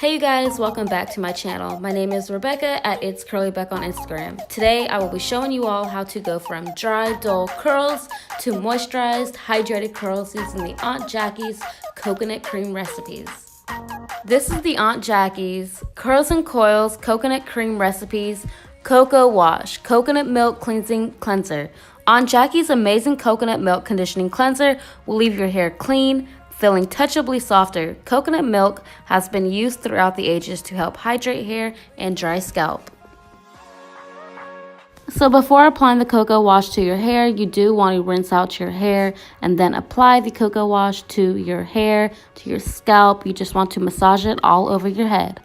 Hey you guys, welcome back to my channel. My name is Rebecca at It's Curly Beck on Instagram. Today I will be showing you all how to go from dry, dull curls to moisturized, hydrated curls using the Aunt Jackie's coconut cream recipes. This is the Aunt Jackie's Curls and Coils Coconut Cream Recipes Coco Wash Coconut Milk Cleansing Cleanser. Aunt Jackie's amazing coconut milk conditioning cleanser will leave your hair clean, feeling touchably softer. Coconut milk has been used throughout the ages to help hydrate hair and dry scalp. So before applying the cocoa wash to your hair, you do want to rinse out your hair and then apply the cocoa wash to your hair, to your scalp. You just want to massage it all over your head.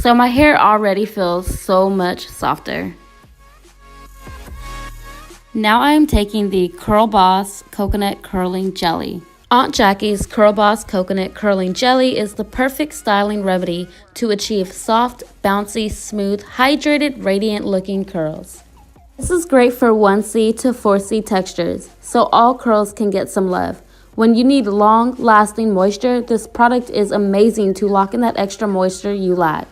So my hair already feels so much softer. Now I am taking the Curl Boss Coconut Curling Jelly. Aunt Jackie's Curl Boss Coconut Curling Jelly is the perfect styling remedy to achieve soft, bouncy, smooth, hydrated, radiant looking curls. This is great for 1C to 4C textures, so all curls can get some love. When you need long, lasting moisture, this product is amazing to lock in that extra moisture you lack.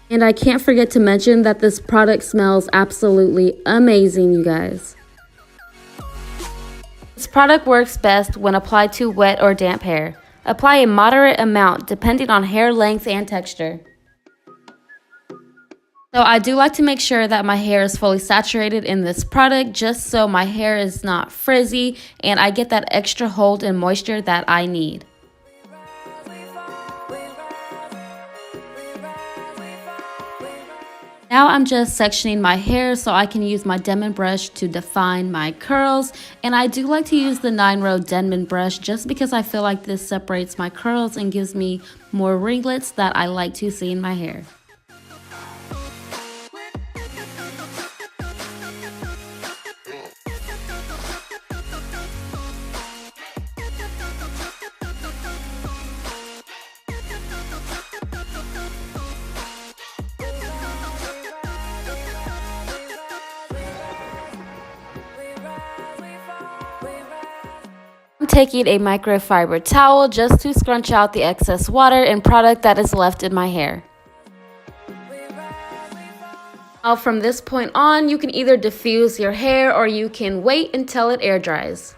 And I can't forget to mention that this product smells absolutely amazing, you guys. This product works best when applied to wet or damp hair. Apply a moderate amount depending on hair length and texture. So I do like to make sure that my hair is fully saturated in this product just so my hair is not frizzy and I get that extra hold and moisture that I need. Now I'm just sectioning my hair so I can use my Denman brush to define my curls, and I do like to use the 9-row Denman brush just because I feel like this separates my curls and gives me more ringlets that I like to see in my hair. I'm taking a microfiber towel just to scrunch out the excess water and product that is left in my hair. Now from this point on, you can either diffuse your hair or you can wait until it air dries.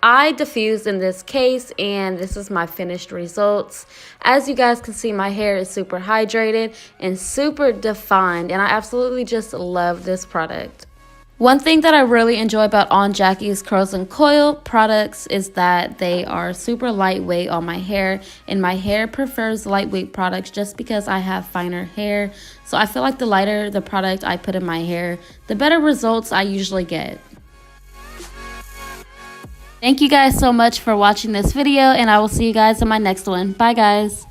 I diffused in this case and this is my finished results. As you guys can see, my hair is super hydrated and super defined, and I absolutely just love this product. One thing that I really enjoy about Aunt Jackie's Curls and Coil products is that they are super lightweight on my hair, and my hair prefers lightweight products just because I have finer hair. So I feel like the lighter the product I put in my hair, the better results I usually get. Thank you guys so much for watching this video, and I will see you guys in my next one. Bye guys.